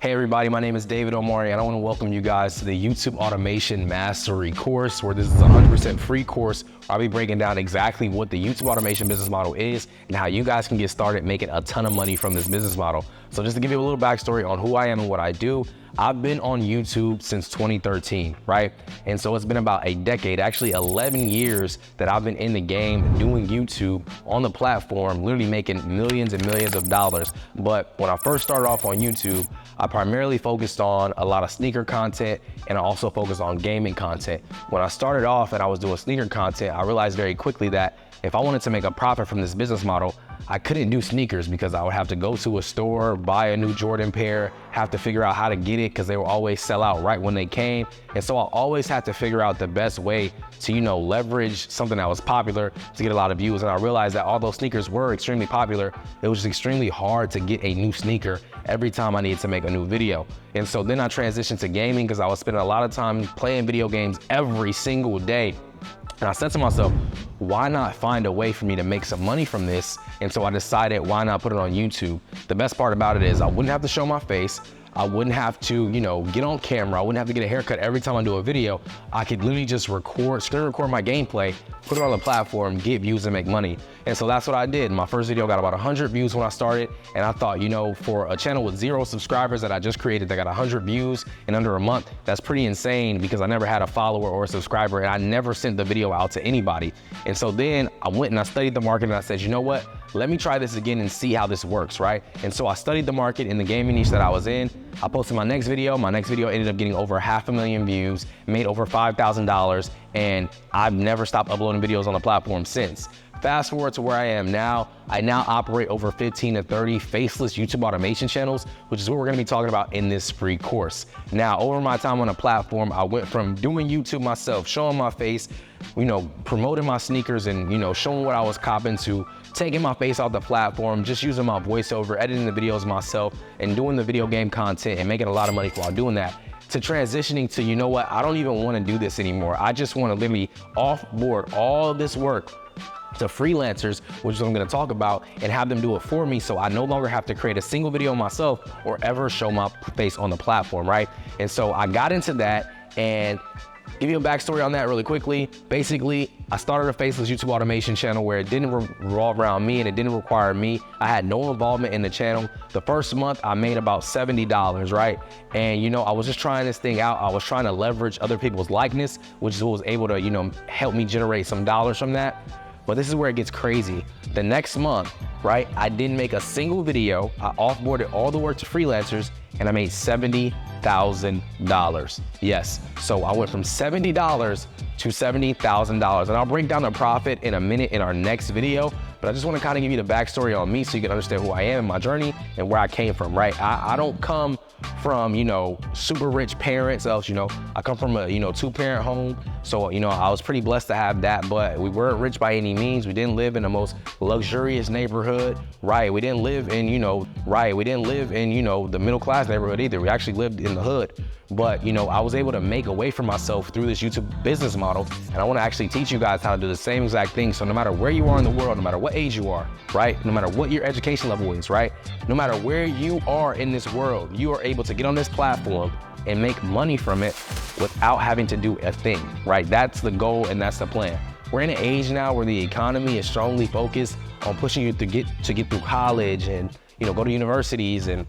Hey everybody, my name is David Omari and I want to welcome you guys to the YouTube Automation Mastery course, where this is a 100% free course where I'll be breaking down exactly what the YouTube automation business model is and how you guys can get started making a ton of money from this business model. So just to give you a little backstory on who I am and what I do, I've been on YouTube since 2013, right? And so it's been about a decade, actually 11 years that I've been in the game doing YouTube on the platform, literally making millions and millions of dollars. But when I first started off on YouTube, I primarily focused on a lot of sneaker content, and I also focused on gaming content. When I started off and I was doing sneaker content, I realized very quickly that if I wanted to make a profit from this business model, I couldn't do sneakers because I would have to go to a store, buy a new Jordan pair, have to figure out how to get it because they will always sell out right when they came. And so I always had to figure out the best way to, leverage something that was popular to get a lot of views. And I realized that although sneakers were extremely popular, it was just extremely hard to get a new sneaker every time I needed to make a new video. And so then I transitioned to gaming because I was spending a lot of time playing video games every single day. And I said to myself, why not find a way for me to make some money from this? And so I decided, why not put it on YouTube? The best part about it is I wouldn't have to show my face. I wouldn't have to, get on camera. I wouldn't have to get a haircut every time I do a video. I could literally just screen record my gameplay, put it on the platform, get views and make money. And so that's what I did. My first video got about 100 views when I started. And I thought, for a channel with 0 subscribers that I just created that got 100 views in under a month, that's pretty insane because I never had a follower or a subscriber and I never sent the video out to anybody. And so then I went and I studied the market and I said, you know what? Let me try this again and see how this works, right? And so I studied the market in the gaming niche that I was in. I posted my next video. My next video ended up getting over 500,000 views, made over $5,000, and I've never stopped uploading videos on the platform since. Fast forward to where I am now, I now operate over 15 to 30 faceless YouTube automation channels, which is what we're gonna be talking about in this free course. Now, over my time on the platform, I went from doing YouTube myself, showing my face, promoting my sneakers and, showing what I was copping to taking my face off the platform, just using my voiceover, editing the videos myself, and doing the video game content and making a lot of money while doing that, to transitioning to, I don't even wanna do this anymore. I just wanna literally offboard all of this work to freelancers, which is what I'm gonna talk about, and have them do it for me so I no longer have to create a single video myself or ever show my face on the platform, right? And so I got into that, and give you a backstory on that really quickly. Basically, I started a faceless YouTube automation channel where it didn't revolve around me and it didn't require me. I had no involvement in the channel. The first month I made about $70, right? And I was just trying this thing out. I was trying to leverage other people's likeness, which is what was able to, help me generate some dollars from that. But this is where it gets crazy. The next month, right, I didn't make a single video. I offboarded all the work to freelancers and I made $70,000. Yes, so I went from $70 to $70,000. And I'll break down the profit in a minute in our next video, but I just wanna kinda give you the backstory on me so you can understand who I am, my journey, and where I came from, right? I don't come from, super rich parents, else, I come from a, 2-parent home. So, I was pretty blessed to have that, but we weren't rich by any means. We didn't live in the most luxurious neighborhood, right? We didn't live in, the middle class neighborhood either. We actually lived in the hood. But, I was able to make a way for myself through this YouTube business model. And I wanna actually teach you guys how to do the same exact thing. So no matter where you are in the world, no matter what age you are, right? No matter what your education level is, right? No matter where you are in this world, you are able to get on this platform and make money from it without having to do a thing, right? That's the goal and that's the plan. We're in an age now where the economy is strongly focused on pushing you to get through college and, go to universities and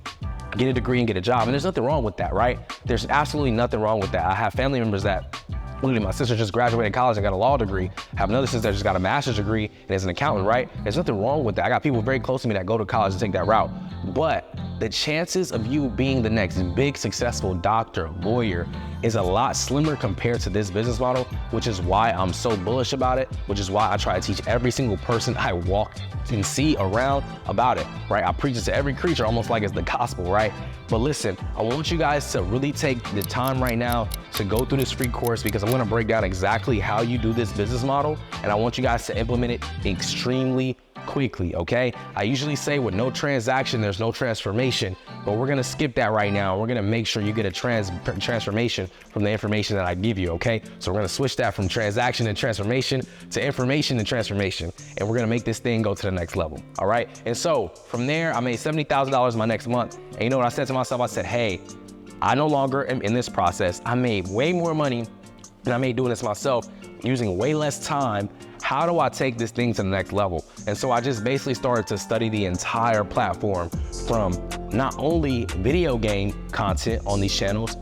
get a degree and get a job. And there's nothing wrong with that, right? There's absolutely nothing wrong with that. I have family members that, literally my sister just graduated college and got a law degree. I have another sister that just got a master's degree and is an accountant, right? There's nothing wrong with that. I got people very close to me that go to college and take that route. But the chances of you being the next big successful doctor, lawyer, is a lot slimmer compared to this business model, which is why I'm so bullish about it, which is why I try to teach every single person I walk and see around about it, right? I preach it to every creature almost like it's the gospel, right? But listen, I want you guys to really take the time right now to go through this free course because I'm gonna break down exactly how you do this business model, and I want you guys to implement it extremely quickly, okay? I usually say with no transaction, there's no transformation. automation, but we're gonna skip that right now. We're gonna make sure you get a transformation from the information that I give you, okay? So we're gonna switch that from transaction and transformation to information and transformation, and we're gonna make this thing go to the next level, all right? And so from there, I made $70,000 my next month, and you know what I said to myself? I said, hey, I no longer am in this process. I made way more money than I made doing this myself, using way less time. How do I take this thing to the next level? And so I just basically started to study the entire platform, from not only video game content on these channels,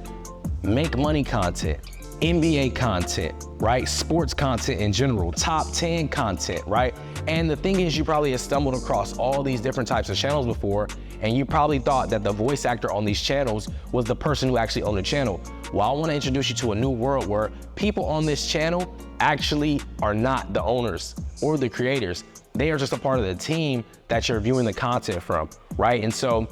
make money content, NBA content, right? Sports content in general, top 10 content, right? And the thing is, you probably have stumbled across all these different types of channels before, and you probably thought that the voice actor on these channels was the person who actually owned the channel. Well, I wanna introduce you to a new world where people on this channel actually are not the owners or the creators. They are just a part of the team that you're viewing the content from, right? And so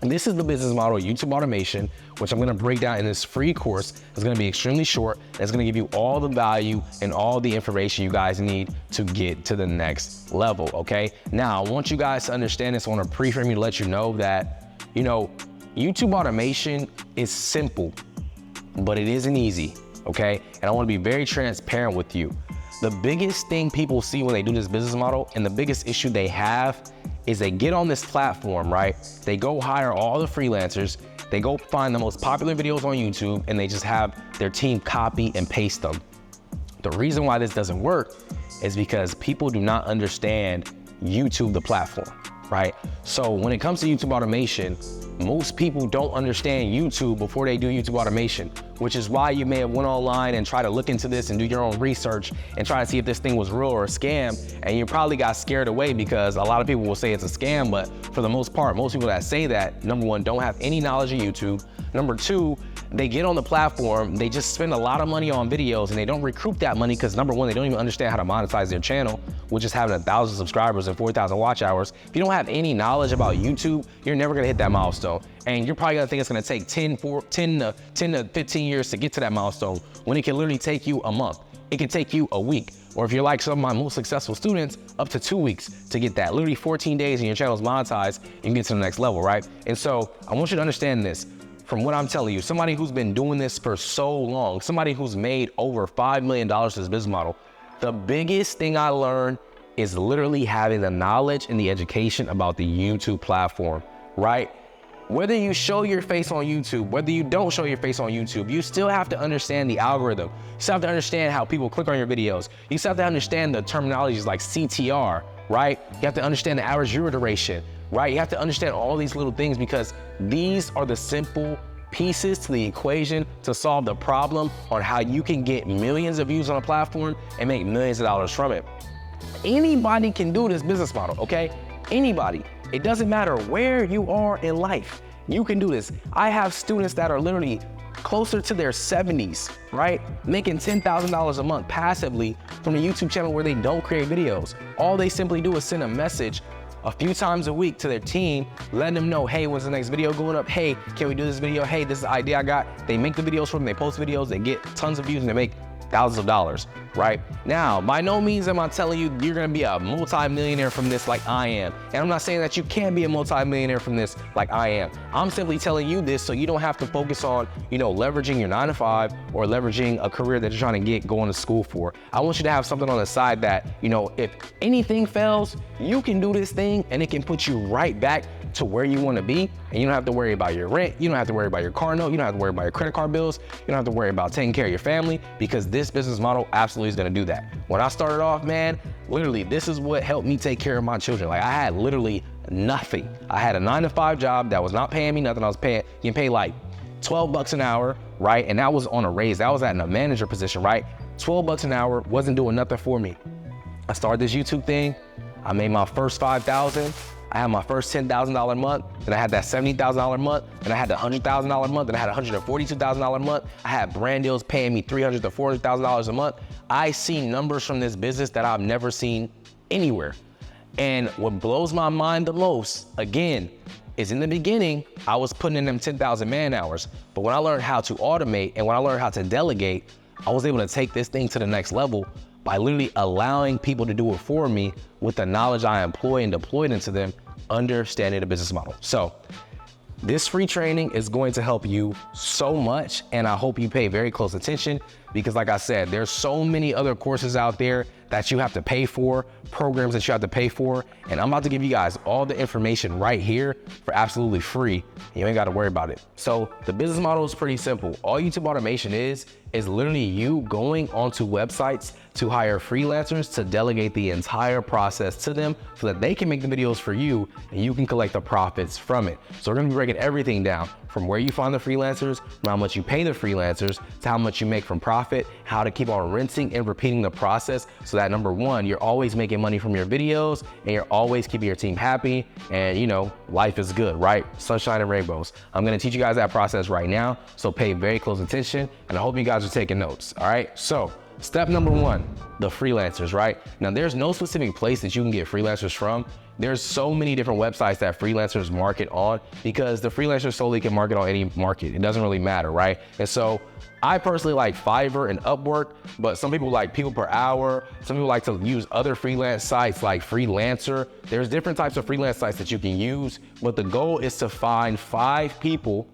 this is the business model of YouTube automation, which I'm gonna break down in this free course. It's gonna be extremely short. It's gonna give you all the value and all the information you guys need to get to the next level, okay? Now, I want you guys to understand this. I wanna pre-frame you to let you know that, you know, YouTube automation is simple, but it isn't easy, okay? And I wanna be very transparent with you. The biggest thing people see when they do this business model, and the biggest issue they have, is they get on this platform, right? They go hire all the freelancers, they go find the most popular videos on YouTube, and they just have their team copy and paste them. The reason why this doesn't work is because people do not understand YouTube, the platform, right? So when it comes to YouTube automation, most people don't understand YouTube before they do YouTube automation, which is why you may have went online and try to look into this and do your own research and try to see if this thing was real or a scam, and you probably got scared away because a lot of people will say it's a scam, but for the most part, most people that say that, number one, don't have any knowledge of YouTube. Number two, they get on the platform, they just spend a lot of money on videos, and they don't recoup that money because, number one, they don't even understand how to monetize their channel, which is having 1,000 subscribers and 4,000 watch hours. If you don't have any knowledge about YouTube, you're never gonna hit that milestone. And you're probably gonna think it's gonna take 10 to 15 years to get to that milestone, when it can literally take you a month. It can take you a week. Or if you're like some of my most successful students, up to 2 weeks to get that. Literally 14 days and your channel's monetized, you can get to the next level, right? And so I want you to understand this. From what I'm telling you, somebody who's been doing this for so long, somebody who's made over $5 million to this business model, the biggest thing I learned is literally having the knowledge and the education about the YouTube platform, right? Whether you show your face on YouTube, whether you don't show your face on YouTube, you still have to understand the algorithm. You still have to understand how people click on your videos. You still have to understand the terminologies like CTR, right? You have to understand the average viewer duration, right? You have to understand all these little things, because these are the simple pieces to the equation to solve the problem on how you can get millions of views on a platform and make millions of dollars from it. Anybody can do this business model, okay? Anybody. It doesn't matter where you are in life, you can do this. I have students that are literally closer to their 70s, right? Making $10,000 a month passively from a YouTube channel where they don't create videos. All they simply do is send a message a few times a week to their team, letting them know, hey, when's the next video going up? Hey, can we do this video? Hey, this is the idea I got. They make the videos for them, they post videos, they get tons of views, and they make thousands of dollars, right? Now, by no means am I telling you you're gonna be a multi-millionaire from this like I am. And I'm not saying that you can be a multi-millionaire from this like I am. I'm simply telling you this so you don't have to focus on, you know, leveraging your 9 to 5 or leveraging a career that you're trying to get going to school for. I want you to have something on the side that, you know, if anything fails, you can do this thing and it can put you right back to where you want to be, and you don't have to worry about your rent, you don't have to worry about your car note, you don't have to worry about your credit card bills, you don't have to worry about taking care of your family, because this business model absolutely is going to do that. When I started off, man, literally this is what helped me take care of my children. Like, I had literally nothing. I had a 9 to 5 job that was not paying me nothing. I was getting paid like 12 bucks an hour, right? And that was on a raise. That was at a manager position, right? 12 bucks an hour, wasn't doing nothing for me. I started this YouTube thing. I made my first 5,000. I had my first $10,000 month, then I had that $70,000 month, then I had the $100,000 month, then I had $142,000 month. I had brand deals paying me $300,000 to $400,000 a month. I see numbers from this business that I've never seen anywhere. And what blows my mind the most, again, is in the beginning, I was putting in them 10,000 man hours. But when I learned how to automate and when I learned how to delegate, I was able to take this thing to the next level by literally allowing people to do it for me with the knowledge I employ and deployed into them, understanding the business model. So This free training is going to help you so much, and I hope you pay very close attention because like I said, there's so many other courses out there that you have to pay for, programs that you have to pay for, and I'm about to give you guys all the information right here for absolutely free. You ain't gotta worry about it. So the business model is pretty simple. All YouTube automation is literally you going onto websites to hire freelancers to delegate the entire process to them so that they can make the videos for you and you can collect the profits from it. So we're gonna be breaking everything down from where you find the freelancers, how much you pay the freelancers, to how much you make from profit, how to keep on rinsing and repeating the process so that number one, you're always making money from your videos and you're always keeping your team happy and you know, life is good, right? Sunshine and rainbows. I'm gonna teach you guys that process right now, so pay very close attention and I hope you guys are taking notes, all right? So step number one, the freelancers, right? Now there's no specific place that you can get freelancers from. There's so many different websites that freelancers market on because the freelancers solely can market on any market. It doesn't really matter, right? And so I personally like Fiverr and Upwork, but some people like People Per Hour. Some people like to use other freelance sites like Freelancer. There's different types of freelance sites that you can use, but the goal is to find 5 people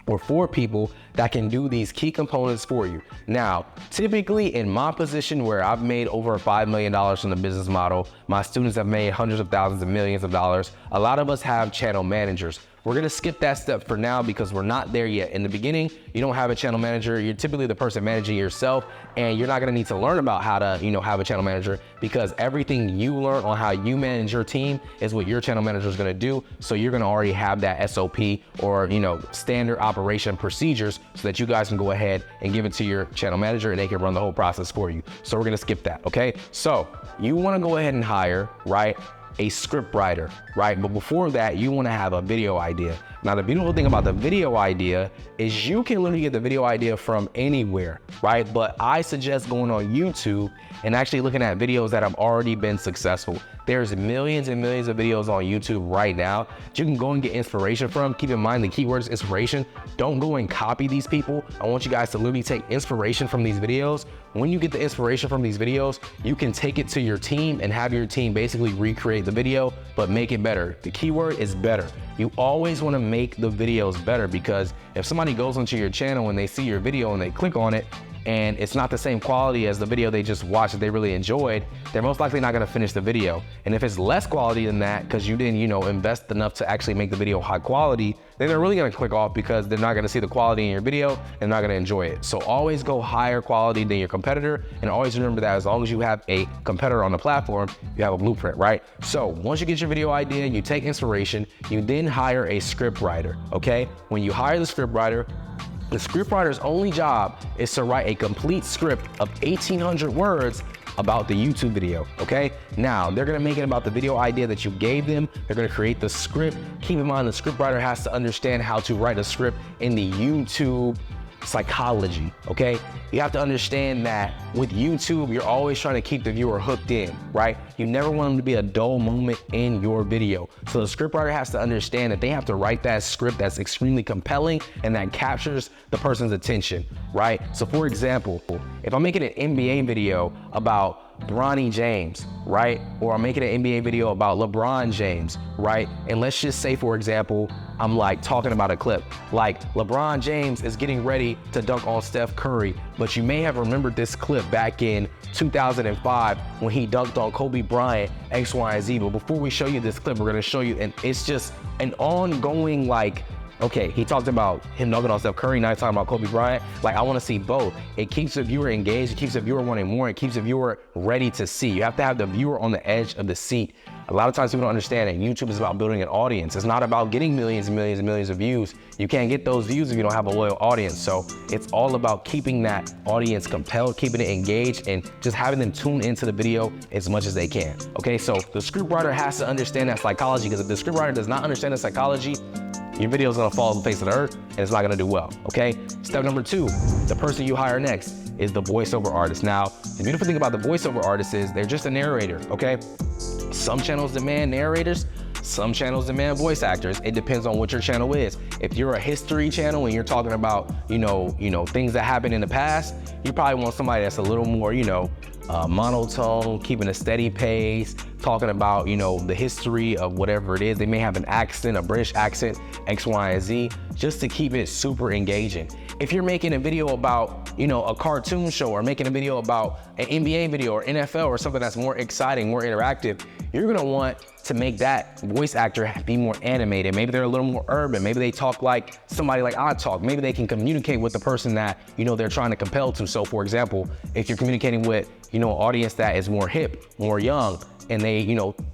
or 4 people that can do these key components for you. Now, typically in my position where I've made over $5 million from the business model, my students have made hundreds of thousands and millions of dollars. A lot of us have channel managers. We're gonna skip that step for now because we're not there yet. In the beginning, you don't have a channel manager. You're typically the person managing yourself, and you're not gonna need to learn about how to, have a channel manager because everything you learn on how you manage your team is what your channel manager is gonna do. So you're gonna already have that SOP or, standard operation procedures so that you guys can go ahead and give it to your channel manager and they can run the whole process for you. So we're gonna skip that, okay? So you wanna go ahead and hire, right, a script writer, right? But before that, you wanna have a video idea. Now, the beautiful thing about the video idea is you can literally get the video idea from anywhere, right? But I suggest going on YouTube and actually looking at videos that have already been successful. There's millions and millions of videos on YouTube right now that you can go and get inspiration from. Keep in mind the keyword is inspiration. Don't go and copy these people. I want you guys to literally take inspiration from these videos. When you get the inspiration from these videos, you can take it to your team and have your team basically recreate the video, but make it better. The keyword is better. You always want to make the videos better because if somebody goes onto your channel and they see your video and they click on it and it's not the same quality as the video they just watched that they really enjoyed, they're most likely not going to finish the video. And if it's less quality than that because you didn't, invest enough to actually make the video high quality, then they're really going to click off because they're not going to see the quality in your video and not going to enjoy it. So always go higher quality than your competitor, and always remember that as long as you have a competitor on the platform, you have a blueprint, right? So once you get your video idea, you take inspiration, you then hire a script writer, okay? When you hire the script writer's only job is to write a complete script of 1,800 words about the YouTube video, okay? Now, they're gonna make it about the video idea that you gave them. They're gonna create the script. Keep in mind, the script writer has to understand how to write a script in the YouTube psychology, okay? You have to understand that with YouTube, you're always trying to keep the viewer hooked in, right? You never want them to be a dull moment in your video. So the scriptwriter has to understand that they have to write that script that's extremely compelling and that captures the person's attention, right? So for example, if I'm making an NBA video about Bronny James, right? Or I'm making an NBA video about LeBron James, right? And let's just say, for example, I'm like talking about a clip, like LeBron James is getting ready to dunk on Steph Curry, but you may have remembered this clip back in 2005 when he dunked on Kobe Bryant, X, Y, and Z. But before we show you this clip, we're gonna show you, and it's just an ongoing okay, he talked about him dunking on Steph Curry, now he's talking about Kobe Bryant. I wanna see both. It keeps the viewer engaged, it keeps the viewer wanting more, it keeps the viewer ready to see. You have to have the viewer on the edge of the seat. A lot of times people don't understand that YouTube is about building an audience. It's not about getting millions and millions and millions of views. You can't get those views if you don't have a loyal audience. So it's all about keeping that audience compelled, keeping it engaged, and just having them tune into the video as much as they can. Okay, so the scriptwriter has to understand that psychology, because if the scriptwriter does not understand the psychology, your video is gonna fall on the face of the earth and it's not gonna do well, okay? Step number 2, the person you hire next is the voiceover artist. Now, the beautiful thing about the voiceover artist is they're just a narrator, okay? Some channels demand narrators, Some channels demand voice actors. It depends on what your channel is. If you're a history channel and you're talking about, things that happened in the past, you probably want somebody that's a little more, monotone, keeping a steady pace, talking about, the history of whatever it is. They may have an accent, a British accent, X, Y, and Z, just to keep it super engaging. If you're making a video about, a cartoon show, or making a video about an NBA video or NFL or something that's more exciting, more interactive, you're gonna want to make that voice actor be more animated. Maybe they're a little more urban. Maybe they talk like somebody like I talk. Maybe they can communicate with the person that, they're trying to compel to. So for example, if you're communicating with, an audience that is more hip, more young, and they,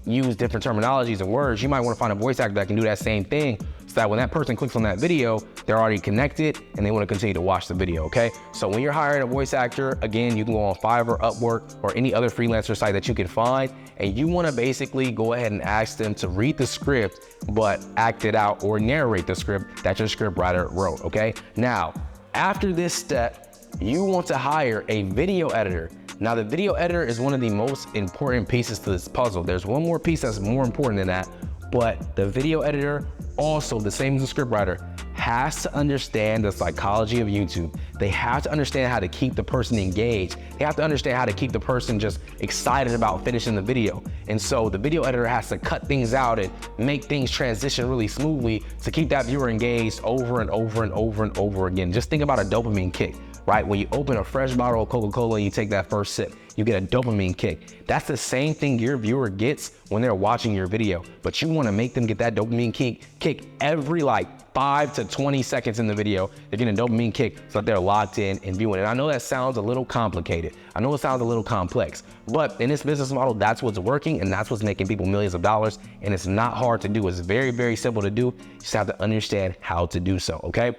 use different terminologies and words, you might want to find a voice actor that can do that same thing, so that when that person clicks on that video, they're already connected and they want to continue to watch the video, okay? So when you're hiring a voice actor, again, you can go on Fiverr, Upwork, or any other freelancer site that you can find, and you want to basically go ahead and ask them to read the script, but act it out or narrate the script that your script writer wrote, okay? Now, after this step, you want to hire a video editor. Now, the video editor is one of the most important pieces to this puzzle. There's one more piece that's more important than that, but the video editor, also the same as the scriptwriter, has to understand the psychology of YouTube. They have to understand how to keep the person engaged. They have to understand how to keep the person just excited about finishing the video. And so the video editor has to cut things out and make things transition really smoothly to keep that viewer engaged over and over and over and over again. Just think about a dopamine kick, right? When you open a fresh bottle of Coca-Cola and you take that first sip, you get a dopamine kick. That's the same thing your viewer gets when they're watching your video, but you wanna make them get that dopamine kick every 5 to 20 seconds in the video. They're getting a dopamine kick so that they're locked in and viewing it. I know that sounds a little complicated. I know it sounds a little complex, but in this business model, that's what's working and that's what's making people millions of dollars. And it's not hard to do. It's very, very simple to do. You just have to understand how to do so, okay?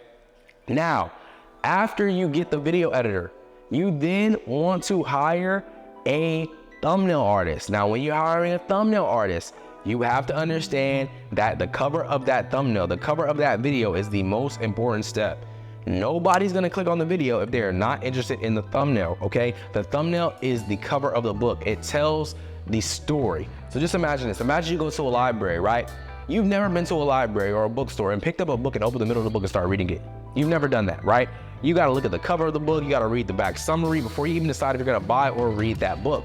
Now, after you get the video editor, you then want to hire a thumbnail artist. Now, when you're hiring a thumbnail artist, you have to understand that the cover of that thumbnail, the cover of that video is the most important step. Nobody's gonna click on the video if they're not interested in the thumbnail, okay? The thumbnail is the cover of the book. It tells the story. So just imagine this. Imagine you go to a library, right? You've never been to a library or a bookstore and picked up a book and opened the middle of the book and started reading it. You've never done that, right? You gotta look at the cover of the book, you gotta read the back summary before you even decide if you're gonna buy or read that book.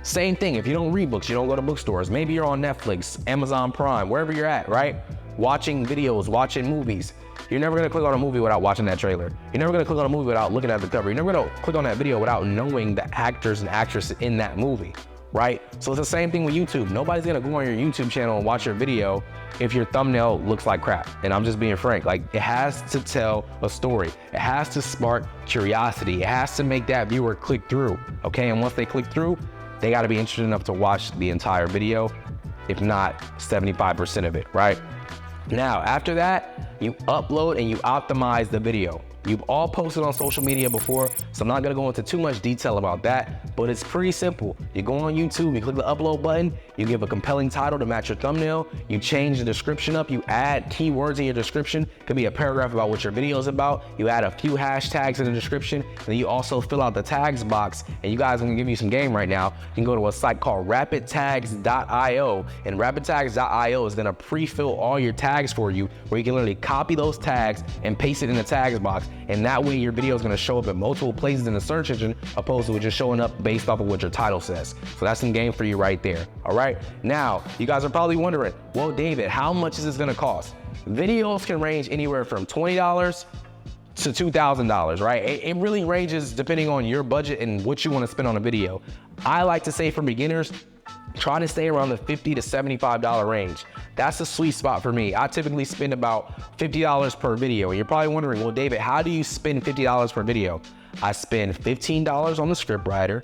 Same thing, if you don't read books, you don't go to bookstores. Maybe you're on Netflix, Amazon Prime, wherever you're at, right? Watching videos, watching movies. You're never gonna click on a movie without watching that trailer. You're never gonna click on a movie without looking at the cover. You're never gonna click on that video without knowing the actors and actresses in that movie, right? So it's the same thing with YouTube. Nobody's gonna go on your YouTube channel and watch your video if your thumbnail looks like crap. And I'm just being frank, it has to tell a story. It has to spark curiosity. It has to make that viewer click through, okay? And once they click through, they gotta be interested enough to watch the entire video, if not 75% of it, right? Now, after that, you upload and you optimize the video. You've all posted on social media before, so I'm not gonna go into too much detail about that, but it's pretty simple. You go on YouTube, you click the upload button, you give a compelling title to match your thumbnail, you change the description up, you add keywords in your description. It could be a paragraph about what your video is about. You add a few hashtags in the description, and then you also fill out the tags box. And you guys, I'm gonna give you some game right now. You can go to a site called rapidtags.io, and rapidtags.io is gonna pre-fill all your tags for you, where you can literally copy those tags and paste it in the tags box. And that way your video is gonna show up in multiple places in the search engine, opposed to it just showing up based off of what your title says. So that's some game for you right there, all right? Now, you guys are probably wondering, well, David, how much is this gonna cost? Videos can range anywhere from $20 to $2,000, right? It really ranges depending on your budget and what you wanna spend on a video. I like to say for beginners, try to stay around the $50 to $75 range. That's the sweet spot for me. I typically spend about $50 per video. And you're probably wondering, well, David, how do you spend $50 per video? I spend $15 on the script writer.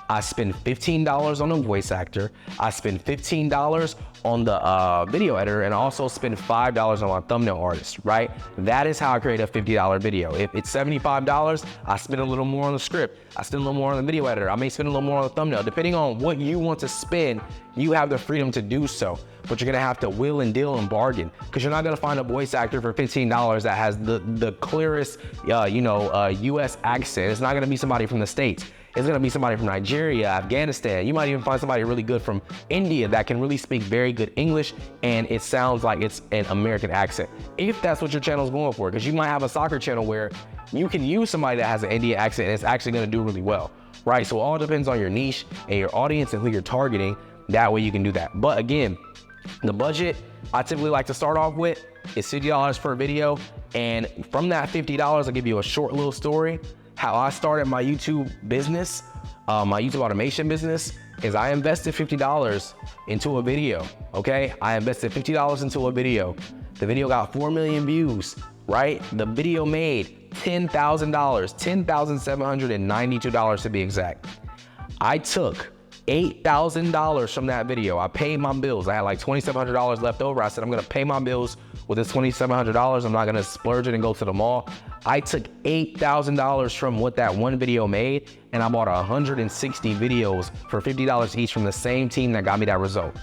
I spend $15 on a voice actor. I spend $15 on the video editor, and I also spend $5 on my thumbnail artist, right? That is how I create a $50 video. If it's $75, I spend a little more on the script. I spend a little more on the video editor. I may spend a little more on the thumbnail. Depending on what you want to spend, you have the freedom to do so. But you're gonna have to will and deal and bargain, because you're not gonna find a voice actor for $15 that has the clearest US accent. It's not gonna be somebody from the States. It's gonna be somebody from Nigeria, Afghanistan. You might even find somebody really good from India that can really speak very good English and it sounds like it's an American accent. If that's what your channel is going for, because you might have a soccer channel where you can use somebody that has an Indian accent and it's actually gonna do really well, right? So it all depends on your niche and your audience and who you're targeting. That way you can do that. But again, the budget I typically like to start off with is $50 per video. And from that $50, I'll give you a short little story. How I started my YouTube business, my YouTube automation business, is I invested $50 into a video, okay? I invested $50 into a video. The video got 4 million views, right? The video made $10,000, $10,792 to be exact. I took $8,000 from that video. I paid my bills. I had like $2,700 left over. I said, I'm gonna pay my bills with this $2,700. I'm not gonna splurge it and go to the mall. I took $8,000 from what that one video made, and I bought 160 videos for $50 each from the same team that got me that result.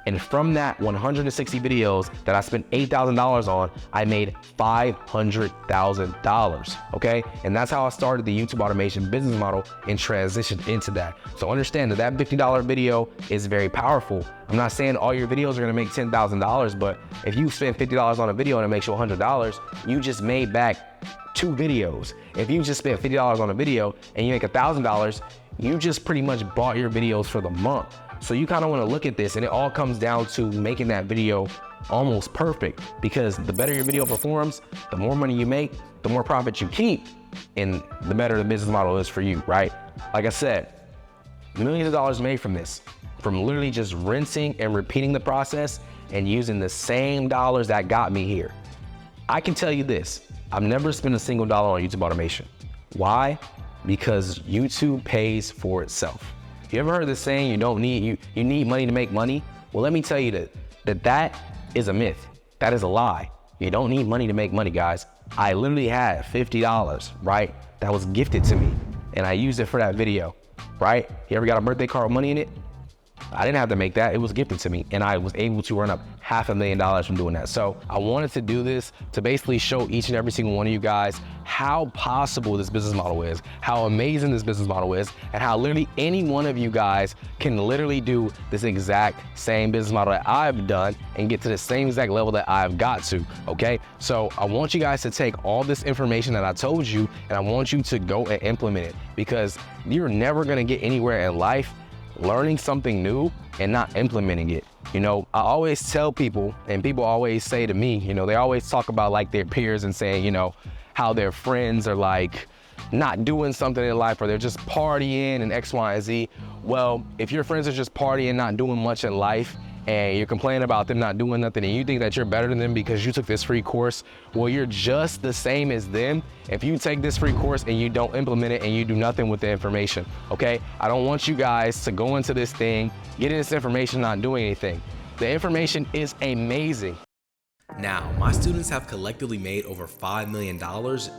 And from that 160 videos that I spent $8,000 on, I made $500,000, okay? And that's how I started the YouTube automation business model and transitioned into that. So understand that that $50 video is very powerful. I'm not saying all your videos are gonna make $10,000, but if you spend $50 on a video and it makes you $100, you just made back 2 videos. If you just spent $50 on a video and you make $1,000, you just pretty much bought your videos for the month. So you kind of want to look at this, and it all comes down to making that video almost perfect, because the better your video performs, the more money you make, the more profit you keep, and the better the business model is for you, right? Like I said, millions of dollars made from this, from literally just rinsing and repeating the process and using the same dollars that got me here. I can tell you this, I've never spent a single dollar on YouTube automation. Why? Because YouTube pays for itself. You ever heard the saying, you need money to make money? Well, let me tell you that is a myth. That is a lie. You don't need money to make money, guys. I literally had $50, right? That was gifted to me, and I used it for that video, right? You ever got a birthday card with money in it? I didn't have to make that, it was gifted to me, and I was able to earn up $500,000 from doing that. So I wanted to do this to basically show each and every single one of you guys how possible this business model is, how amazing this business model is, and how literally any one of you guys can literally do this exact same business model that I've done and get to the same exact level that I've got to, okay? So I want you guys to take all this information that I told you, and I want you to go and implement it, because you're never gonna get anywhere in life learning something new and not implementing it. You know, I always tell people, and people always say to me, you know, they always talk about like their peers and saying, you know, how their friends are like not doing something in life, or they're just partying and X, Y, and Z. Well, if your friends are just partying, not doing much in life, and you're complaining about them not doing nothing, and you think that you're better than them because you took this free course, well, you're just the same as them if you take this free course and you don't implement it and you do nothing with the information, okay? I don't want you guys to go into this thing, getting this information, not doing anything. The information is amazing. Now, my students have collectively made over $5 million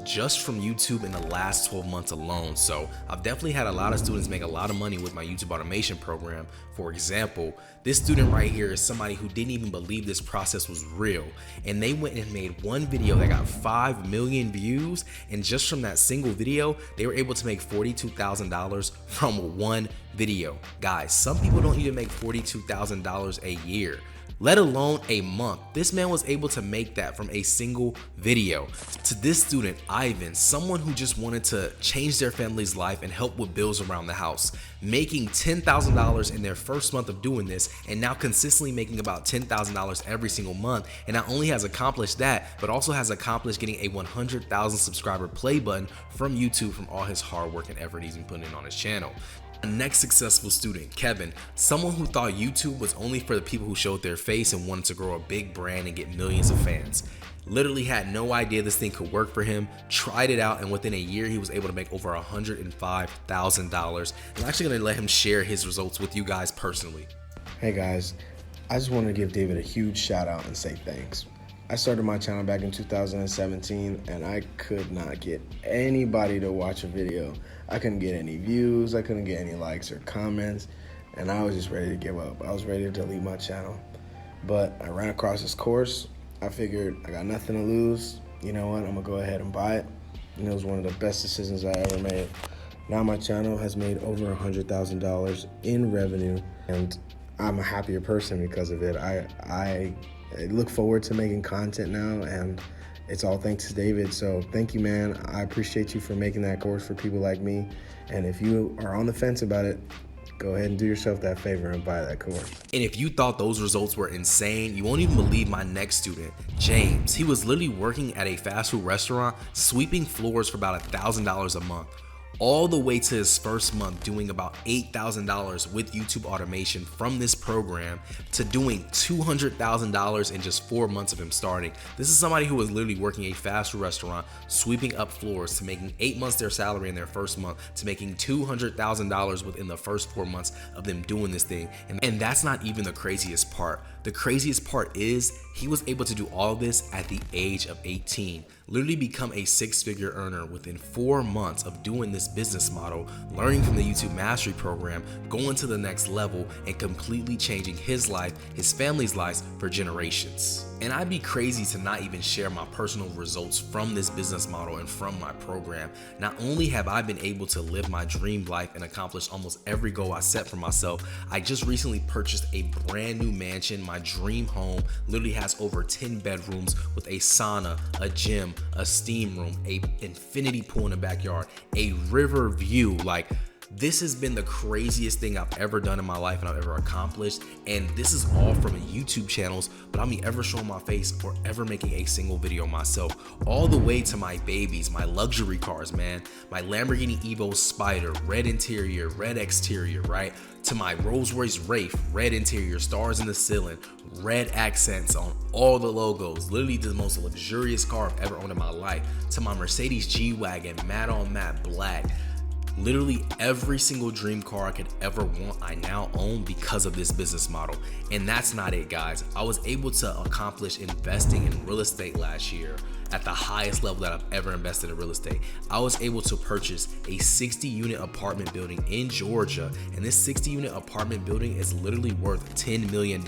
just from YouTube in the last 12 months alone. So I've definitely had a lot of students make a lot of money with my YouTube automation program. For example, this student right here is somebody who didn't even believe this process was real. And they went and made one video that got 5 million views. And just from that single video, they were able to make $42,000 from one video. Guys, some people don't even make $42,000 a year, let alone a month. This man was able to make that from a single video. To this student, Ivan, someone who just wanted to change their family's life and help with bills around the house, making $10,000 in their first month of doing this, and now consistently making about $10,000 every single month. And not only has accomplished that, but also has accomplished getting a 100,000 subscriber play button from YouTube from all his hard work and effort he's been putting in on his channel. The next successful student, Kevin, someone who thought YouTube was only for the people who showed their face and wanted to grow a big brand and get millions of fans. Literally had no idea this thing could work for him, tried it out, and within a year he was able to make over $105,000. I'm actually going to let him share his results with you guys personally. Hey guys, I just want to give David a huge shout out and say thanks. I started my channel back in 2017 and I could not get anybody to watch a video. I couldn't get any views, I couldn't get any likes or comments, and I was just ready to give up. I was ready to delete my channel. But I ran across this course. I figured I got nothing to lose. You know what, I'm gonna go ahead and buy it. And it was one of the best decisions I ever made. Now my channel has made over $100,000 in revenue, and I'm a happier person because of it. I look forward to making content now, and it's all thanks to David. So thank you, man. I appreciate you for making that course for people like me. And if you are on the fence about it, go ahead and do yourself that favor and buy that course. And if you thought those results were insane, you won't even believe my next student, James. He was literally working at a fast food restaurant, sweeping floors for about $1,000 a month, all the way to his first month doing about $8,000 with YouTube automation from this program, to doing $200,000 in just 4 months of him starting. This is somebody who was literally working a fast food restaurant, sweeping up floors, to making 8 months their salary in their first month, to making $200,000 within the first 4 months of them doing this thing. And that's not even the craziest part. The craziest part is he was able to do all this at the age of 18, literally become a 6-figure earner within 4 months of doing this business model, learning from the YouTube Mastery Program, going to the next level, and completely changing his life, his family's lives for generations. And I'd be crazy to not even share my personal results from this business model and from my program. Not only have I been able to live my dream life and accomplish almost every goal I set for myself, I just recently purchased a brand new mansion. My dream home literally has over 10 bedrooms with a sauna, a gym, a steam room, a infinity pool in the backyard, a river view. Like, this has been the craziest thing I've ever done in my life and I've ever accomplished. And this is all from YouTube channels, without me ever showing my face or ever making a single video myself. All the way to my babies, my luxury cars, man. My Lamborghini Evo Spider, red interior, red exterior, right? To my Rolls Royce Wraith, red interior, stars in the ceiling, red accents on all the logos, literally the most luxurious car I've ever owned in my life. To my Mercedes G-Wagon, matte on matte black. Literally every single dream car I could ever want, I now own because of this business model. And that's not it, guys. I was able to accomplish investing in real estate last year at the highest level that I've ever invested in real estate. I was able to purchase a 60-unit apartment building in Georgia, and this 60-unit apartment building is literally worth $10 million.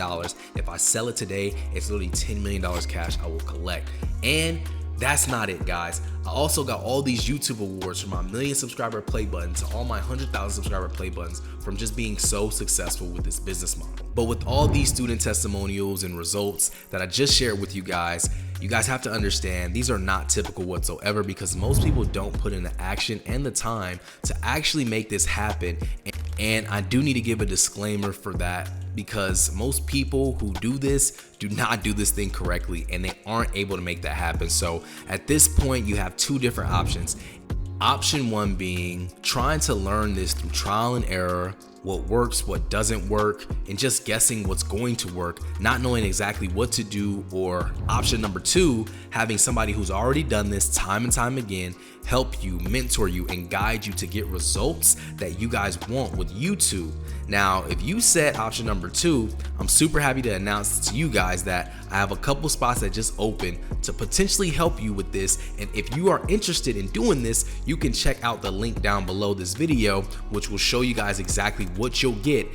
If I sell it today, it's literally $10 million cash I will collect. And that's not it, guys. I also got all these YouTube awards, from my 1,000,000 subscriber play button to all my 100,000 subscriber play buttons, from just being so successful with this business model. But with all these student testimonials and results that I just shared with you guys have to understand these are not typical whatsoever, because most people don't put in the action and the time to actually make this happen. And I do need to give a disclaimer for that, because most people who do this do not do this thing correctly, and they aren't able to make that happen. So at this point, you have two different options. Option one being trying to learn this through trial and error, what works, what doesn't work, and just guessing what's going to work, not knowing exactly what to do. Or option number two, having somebody who's already done this time and time again help you, mentor you, and guide you to get results that you guys want with YouTube. Now, if you said option number two, I'm super happy to announce to you guys that I have a couple spots that just opened to potentially help you with this. And if you are interested in doing this, you can check out the link down below this video, which will show you guys exactly what you'll get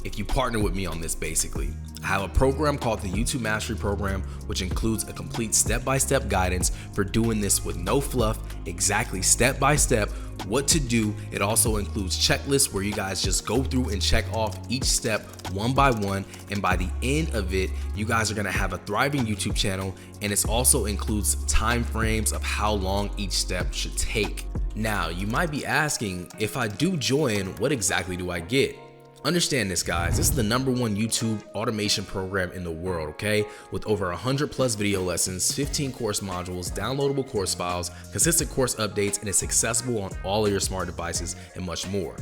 if you partner with me on this. Basically, I have a program called the YouTube Mastery Program, which includes a complete step-by-step guidance for doing this with no fluff, exactly step-by-step what to do. It also includes checklists where you guys just go through and check off each step one by one, and by the end of it, you guys are gonna have a thriving YouTube channel. And it also includes time frames of how long each step should take. Now, you might be asking, if I do join, what exactly do I get? Understand this, guys. This is the #1 YouTube automation program in the world, okay? With over 100+ video lessons, 15 course modules, downloadable course files, consistent course updates, and it's accessible on all of your smart devices and much more.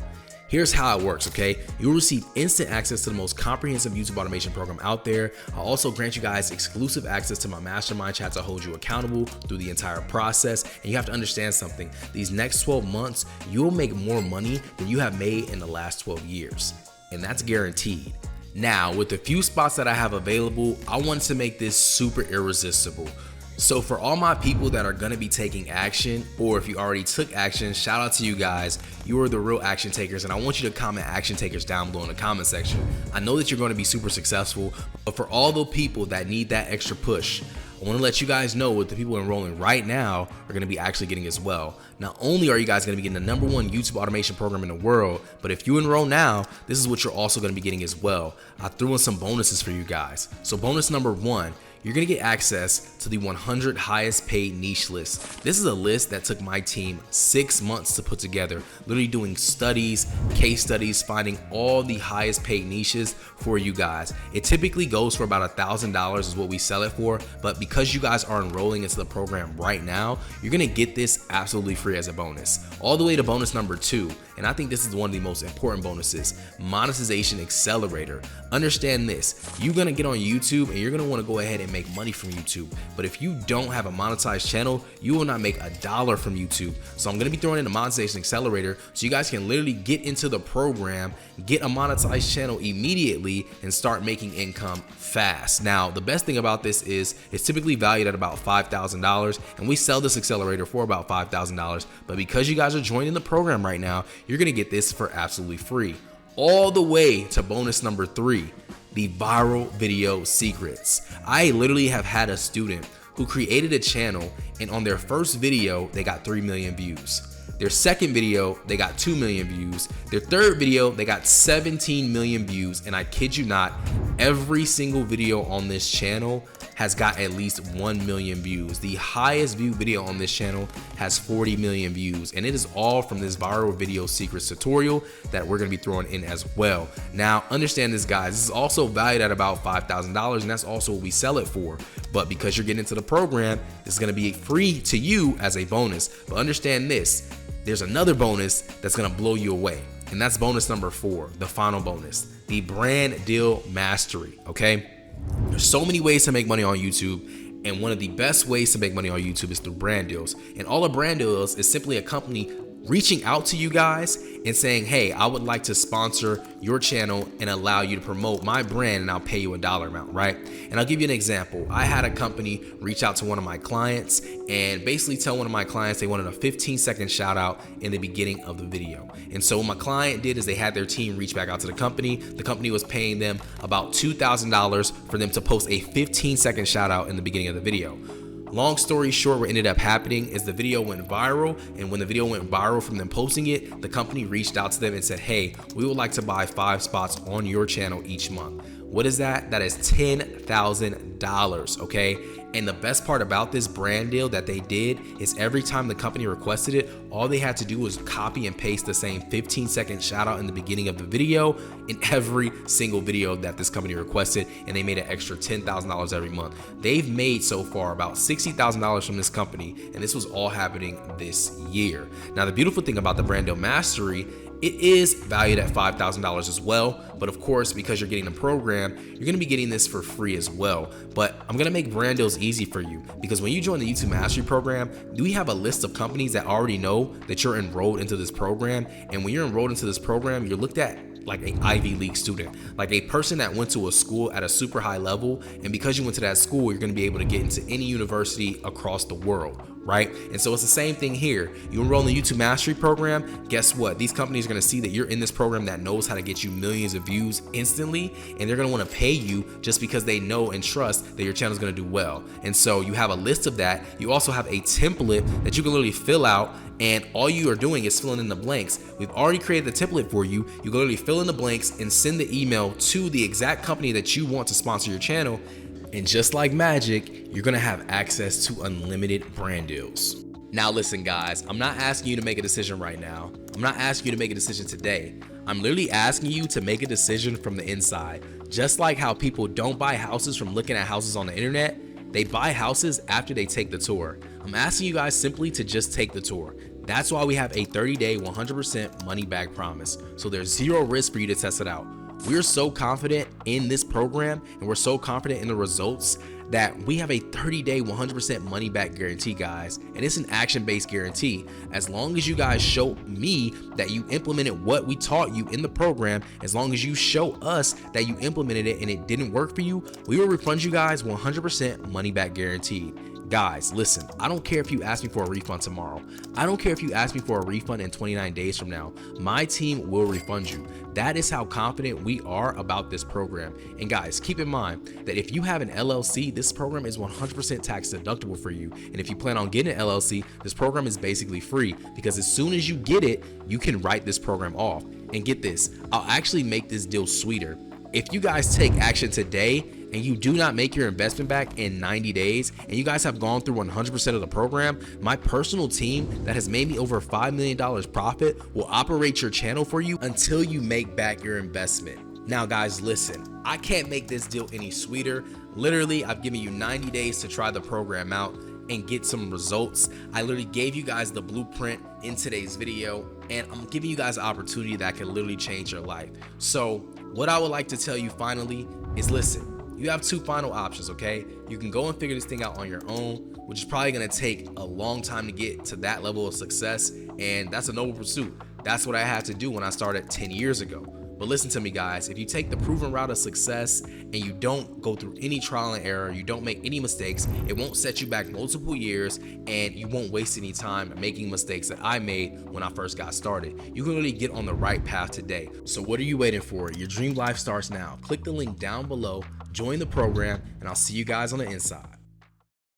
Here's how it works, okay? You'll receive instant access to the most comprehensive YouTube automation program out there. I'll also grant you guys exclusive access to my mastermind chat to hold you accountable through the entire process. And you have to understand something. These next 12 months, you'll make more money than you have made in the last 12 years. And that's guaranteed. Now, with the few spots that I have available, I want to make this super irresistible. So for all my people that are gonna be taking action, or if you already took action, shout out to you guys. You are the real action takers, and I want you to comment action takers down below in the comment section. I know that you're gonna be super successful, but for all the people that need that extra push, I want to let you guys know what the people enrolling right now are going to be actually getting as well. Not only are you guys going to be getting the #1 YouTube automation program in the world, but if you enroll now, this is what you're also going to be getting as well. I threw in some bonuses for you guys. So bonus number 1, you're gonna get access to the 100 highest paid niche list. This is a list that took my team 6 months to put together, literally doing studies, case studies, finding all the highest paid niches for you guys. It typically goes for about $1,000 is what we sell it for, but because you guys are enrolling into the program right now, you're gonna get this absolutely free as a bonus. All the way to bonus number 2, and I think this is one of the most important bonuses, monetization accelerator. Understand this, you're gonna get on YouTube and you're gonna wanna go ahead and make money from YouTube. But if you don't have a monetized channel, you will not make $1 from YouTube. So I'm gonna be throwing in a monetization accelerator so you guys can literally get into the program, get a monetized channel immediately, and start making income fast. Now, the best thing about this is it's typically valued at about $5,000, and we sell this accelerator for about $5,000. But because you guys are joining the program right now, you're gonna get this for absolutely free. All the way to bonus number 3, the viral video secrets. I literally have had a student who created a channel, and on their first video, they got 3 million views. Their second video, they got 2 million views. Their third video, they got 17 million views. And I kid you not, every single video on this channel has got at least 1 million views. The highest viewed video on this channel has 40 million views, and it is all from this viral video secrets tutorial that we're gonna be throwing in as well. Now, understand this, guys, this is also valued at about $5,000, and that's also what we sell it for. But because you're getting into the program, this is gonna be free to you as a bonus. But understand this, there's another bonus that's gonna blow you away, and that's bonus number 4, the final bonus, the brand deal mastery, okay? There's so many ways to make money on YouTube, and one of the best ways to make money on YouTube is through brand deals. And all a brand deals is simply a company reaching out to you guys and saying, hey, I would like to sponsor your channel and allow you to promote my brand, and I'll pay you a dollar amount, right? And I'll give you an example. I had a company reach out to one of my clients and basically tell one of my clients they wanted a 15-second shout out in the beginning of the video. And so what my client did is they had their team reach back out to the company. The company was paying them about $2,000 for them to post a 15-second shout out in the beginning of the video. Long story short, what ended up happening is the video went viral, and when the video went viral from them posting it, the company reached out to them and said, hey, we would like to buy 5 spots on your channel each month. What is that? That is $10,000, okay? And the best part about this brand deal that they did is every time the company requested it, all they had to do was copy and paste the same 15-second shout out in the beginning of the video in every single video that this company requested, and they made an extra $10,000 every month. They've made so far about $60,000 from this company, and this was all happening this year. Now, the beautiful thing about the brand deal mastery, it is valued at $5,000 as well, but of course, because you're getting the program, you're gonna be getting this for free as well. But I'm gonna make brand deals easy for you, because when you join the YouTube Mastery program, we have a list of companies that already know that you're enrolled into this program. And when you're enrolled into this program, you're looked at like an Ivy League student, like a person that went to a school at a super high level. And because you went to that school, you're gonna be able to get into any university across the world, right? And so it's the same thing here. You enroll in the YouTube Mastery program, guess what? These companies are gonna see that you're in this program that knows how to get you millions of views instantly, and they're gonna wanna pay you just because they know and trust that your channel is gonna do well. And so you have a list of that. You also have a template that you can literally fill out, and all you are doing is filling in the blanks. We've already created the template for you. You can literally fill in the blanks and send the email to the exact company that you want to sponsor your channel. And just like magic, you're gonna have access to unlimited brand deals. Now listen, guys, I'm not asking you to make a decision right now. I'm not asking you to make a decision today. I'm literally asking you to make a decision from the inside. Just like how people don't buy houses from looking at houses on the internet, they buy houses after they take the tour. I'm asking you guys simply to just take the tour. That's why we have a 30-day, 100% money back promise. So there's zero risk for you to test it out. We're so confident in this program, and we're so confident in the results, that we have a 30-day, 100% money back guarantee, guys. And it's an action-based guarantee. As long as you guys show me that you implemented what we taught you in the program, as long as you show us that you implemented it and it didn't work for you, we will refund you guys 100% money back guaranteed. Guys, listen, I don't care if you ask me for a refund tomorrow. I don't care if you ask me for a refund in 29 days from now. My team will refund you. That is how confident we are about this program. And guys, keep in mind that if you have an LLC, this program is 100% tax deductible for you. And if you plan on getting an LLC, this program is basically free, because as soon as you get it, you can write this program off. And get this, I'll actually make this deal sweeter. If you guys take action today and you do not make your investment back in 90 days, and you guys have gone through 100% of the program, my personal team that has made me over $5 million profit will operate your channel for you until you make back your investment. Now guys, listen, I can't make this deal any sweeter. Literally, I've given you 90 days to try the program out and get some results. I literally gave you guys the blueprint in today's video, and I'm giving you guys an opportunity that can literally change your life. So what I would like to tell you finally is, listen, you have two final options, okay? You can go and figure this thing out on your own, which is probably gonna take a long time to get to that level of success, and that's a noble pursuit. That's what I had to do when I started 10 years ago. But listen to me guys, if you take the proven route of success and you don't go through any trial and error, you don't make any mistakes, it won't set you back multiple years, and you won't waste any time making mistakes that I made when I first got started. You can really get on the right path today. So what are you waiting for? Your dream life starts now. Click the link down below, join the program, and I'll see you guys on the inside.